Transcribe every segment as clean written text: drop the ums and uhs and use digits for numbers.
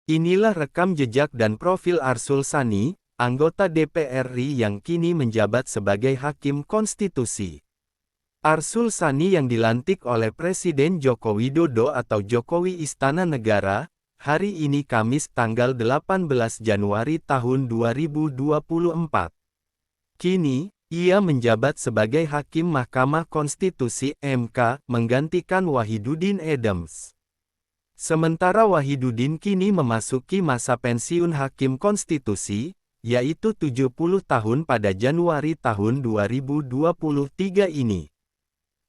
Inilah rekam jejak dan profil Arsul Sani, anggota DPR RI yang kini menjabat sebagai Hakim Konstitusi. Arsul Sani yang dilantik oleh Presiden Joko Widodo atau Jokowi Istana Negara, hari ini Kamis tanggal 18 Januari tahun 2024. Kini, ia menjabat sebagai Hakim Mahkamah Konstitusi (MK), menggantikan Wahidudin Adams. Sementara Wahidudin kini memasuki masa pensiun Hakim Konstitusi, yaitu 70 tahun pada Januari tahun 2023 ini.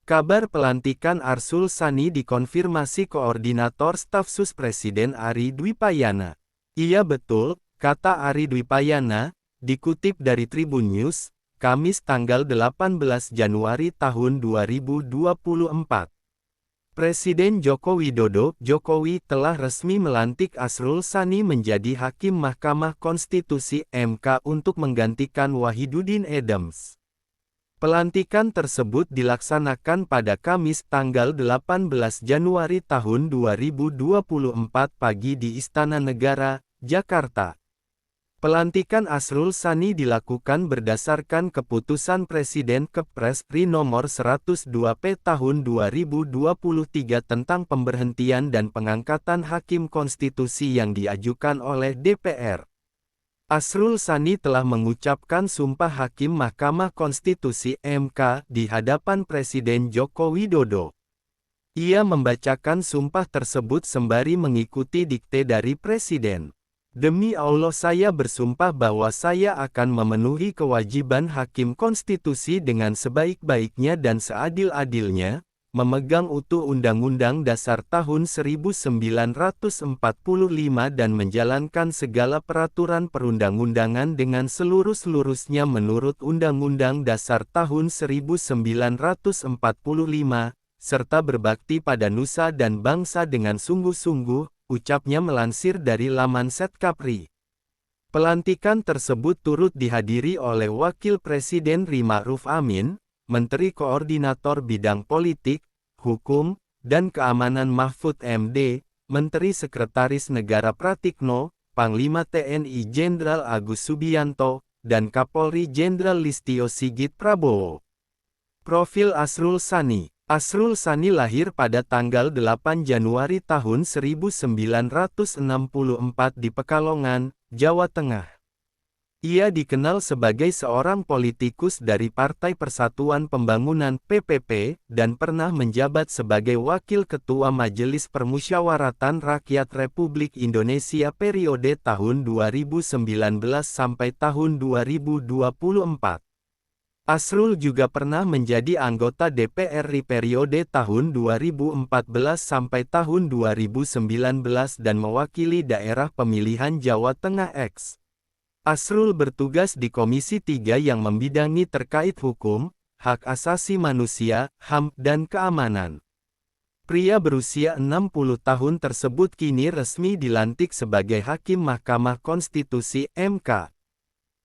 Kabar pelantikan Arsul Sani dikonfirmasi Koordinator Staf Sus Presiden Ari Dwipayana. Iya betul, kata Ari Dwipayana, dikutip dari Tribun News, Kamis tanggal 18 Januari tahun 2024. Presiden Joko Widodo, Jokowi telah resmi melantik Arsul Sani menjadi Hakim Mahkamah Konstitusi (MK) untuk menggantikan Wahidudin Adams. Pelantikan tersebut dilaksanakan pada Kamis tanggal 18 Januari tahun 2024 pagi di Istana Negara, Jakarta. Pelantikan Arsul Sani dilakukan berdasarkan Keputusan Presiden Kepres RI Nomor 102/P Tahun 2023 tentang pemberhentian dan pengangkatan Hakim Konstitusi yang diajukan oleh DPR. Arsul Sani telah mengucapkan Sumpah Hakim Mahkamah Konstitusi (MK) di hadapan Presiden Joko Widodo. Ia membacakan sumpah tersebut sembari mengikuti dikte dari Presiden. Demi Allah saya bersumpah bahwa saya akan memenuhi kewajiban Hakim Konstitusi dengan sebaik-baiknya dan seadil-adilnya, memegang utuh Undang-Undang Dasar tahun 1945 dan menjalankan segala peraturan perundang-undangan dengan seluruh-seluruhnya menurut Undang-Undang Dasar tahun 1945, serta berbakti pada nusa dan bangsa dengan sungguh-sungguh, ucapnya melansir dari laman Setkapri. Pelantikan tersebut turut dihadiri oleh Wakil Presiden Ri Ma'ruf Amin, Menteri Koordinator Bidang Politik, Hukum, dan Keamanan Mahfud MD, Menteri Sekretaris Negara Pratikno, Panglima TNI Jenderal Agus Subianto, dan Kapolri Jenderal Listio Sigit Prabowo. Profil Arsul Sani. Arsul Sani lahir pada tanggal 8 Januari tahun 1964 di Pekalongan, Jawa Tengah. Ia dikenal sebagai seorang politikus dari Partai Persatuan Pembangunan (PPP) dan pernah menjabat sebagai Wakil Ketua Majelis Permusyawaratan Rakyat Republik Indonesia periode tahun 2019 sampai tahun 2024. Arsul juga pernah menjadi anggota DPR RI periode tahun 2014 sampai tahun 2019 dan mewakili daerah pemilihan Jawa Tengah X. Arsul bertugas di Komisi 3 yang membidangi terkait hukum, hak asasi manusia, HAM, dan keamanan. Pria berusia 60 tahun tersebut kini resmi dilantik sebagai Hakim Mahkamah Konstitusi (MK).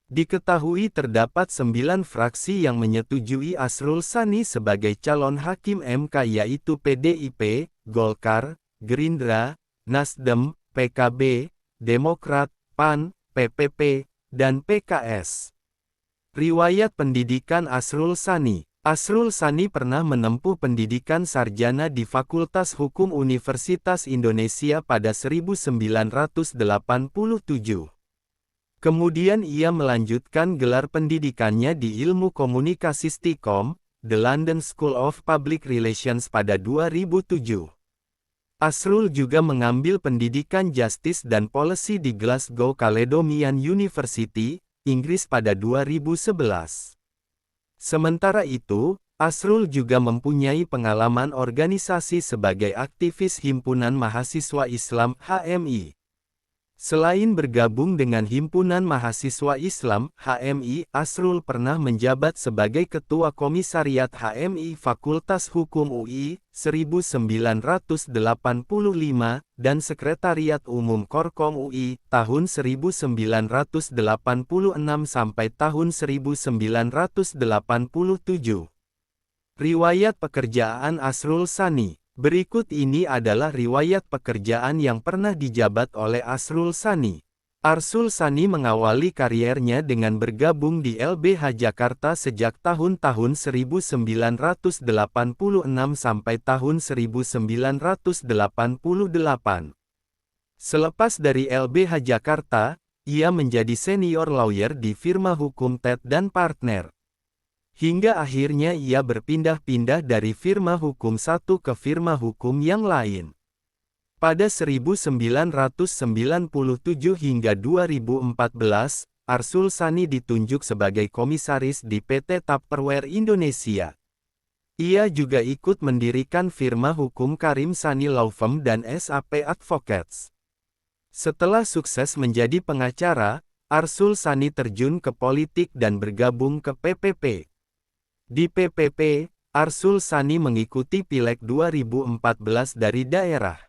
Diketahui terdapat 9 fraksi yang menyetujui Arsul Sani sebagai calon Hakim MK yaitu PDIP, Golkar, Gerindra, Nasdem, PKB, Demokrat, PAN, PPP, dan PKS. Riwayat pendidikan Arsul Sani. Arsul Sani pernah menempuh pendidikan sarjana di Fakultas Hukum Universitas Indonesia pada 1987. Kemudian ia melanjutkan gelar pendidikannya di Ilmu Komunikasi STIKOM, The London School of Public Relations pada 2007. Arsul juga mengambil pendidikan Justice dan Policy di Glasgow Caledonian University, Inggris pada 2011. Sementara itu, Arsul juga mempunyai pengalaman organisasi sebagai aktivis Himpunan Mahasiswa Islam (HMI). Selain bergabung dengan Himpunan Mahasiswa Islam (HMI), Arsul pernah menjabat sebagai Ketua Komisariat HMI Fakultas Hukum UI 1985 dan Sekretariat Umum Korkom UI tahun 1986 sampai tahun 1987. Riwayat pekerjaan Arsul Sani. Berikut ini adalah riwayat pekerjaan yang pernah dijabat oleh Arsul Sani. Arsul Sani mengawali kariernya dengan bergabung di LBH Jakarta sejak tahun-tahun 1986 sampai tahun 1988. Selepas dari LBH Jakarta, ia menjadi senior lawyer di firma hukum Ted dan Partner. Hingga akhirnya ia berpindah-pindah dari firma hukum satu ke firma hukum yang lain. Pada 1997 hingga 2014, Arsul Sani ditunjuk sebagai komisaris di PT Tupperware Indonesia. Ia juga ikut mendirikan firma hukum Karim Sani Law Firm dan SAP Advocates. Setelah sukses menjadi pengacara, Arsul Sani terjun ke politik dan bergabung ke PPP. Di PPP, Arsul Sani mengikuti Pileg 2014 dari daerah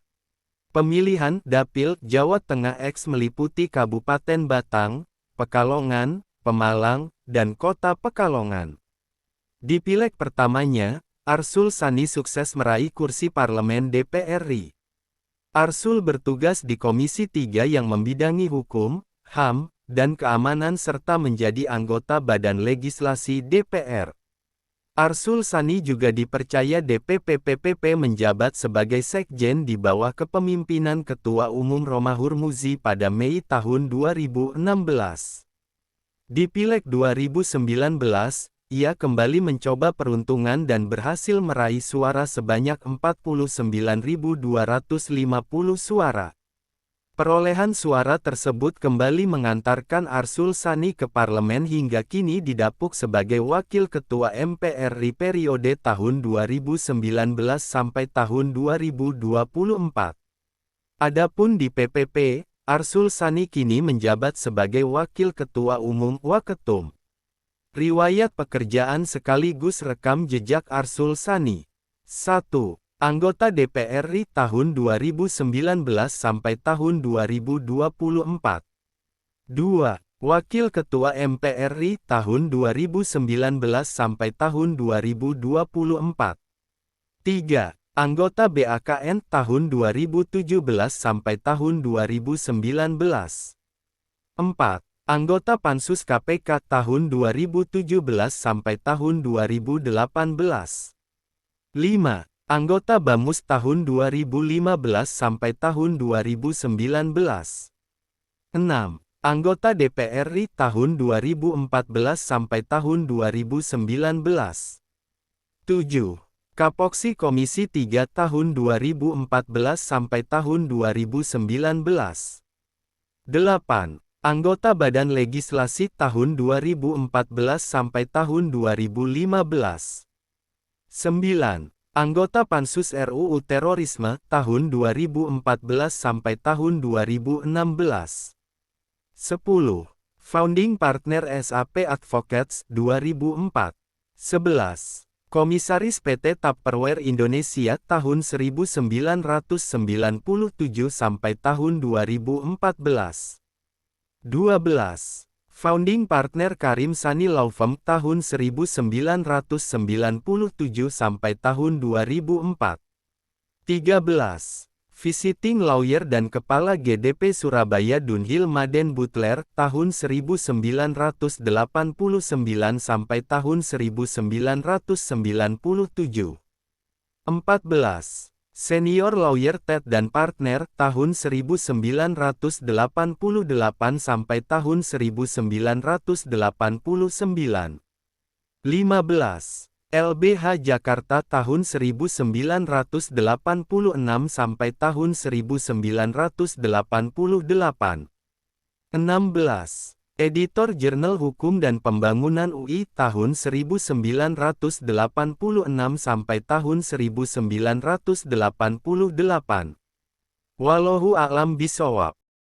pemilihan Dapil Jawa Tengah X meliputi Kabupaten Batang, Pekalongan, Pemalang, dan Kota Pekalongan. Di Pileg pertamanya, Arsul Sani sukses meraih kursi parlemen DPR RI. Arsul bertugas di Komisi 3 yang membidangi hukum, HAM, dan keamanan serta menjadi anggota Badan Legislasi DPR. Arsul Sani juga dipercaya DPP PPP menjabat sebagai sekjen di bawah kepemimpinan Ketua Umum Romahur Muzi pada Mei tahun 2016. Di Pileg 2019, ia kembali mencoba peruntungan dan berhasil meraih suara sebanyak 49.250 suara. Perolehan suara tersebut kembali mengantarkan Arsul Sani ke parlemen hingga kini didapuk sebagai Wakil Ketua MPR RI periode tahun 2019 sampai tahun 2024. Adapun di PPP, Arsul Sani kini menjabat sebagai Wakil Ketua Umum Waketum. Riwayat pekerjaan sekaligus rekam jejak Arsul Sani. 1. Anggota DPR RI tahun 2019 sampai tahun 2024. 2. Wakil Ketua MPR RI tahun 2019 sampai tahun 2024. 3. Anggota BAKN tahun 2017 sampai tahun 2019. 4. Anggota Pansus KPK tahun 2017 sampai tahun 2018. 5. Anggota BAMUS tahun 2015 sampai tahun 2019. 6. Anggota DPR RI tahun 2014 sampai tahun 2019. 7. Kapoksi Komisi 3 tahun 2014 sampai tahun 2019. 8. Anggota Badan Legislasi tahun 2014 sampai tahun 2015. 9. Anggota Pansus RUU Terorisme tahun 2014 sampai tahun 2016. 10. Founding Partner SAP Advocates 2004. 11. Komisaris PT Tupperware Indonesia tahun 1997 sampai tahun 2014. 12. Founding Partner Karim Sani Law Firm tahun 1997 sampai tahun 2004. 13. Visiting Lawyer dan Kepala GDP Surabaya Dunhill Maden Butler tahun 1989 sampai tahun 1997. 14. Senior Lawyer Ted dan Partner tahun 1988 sampai tahun 1989. 15. LBH Jakarta tahun 1986 sampai tahun 1988. 16. Editor Jurnal Hukum dan Pembangunan UI tahun 1986 sampai tahun 1988. Wallahu a'lam bishawab.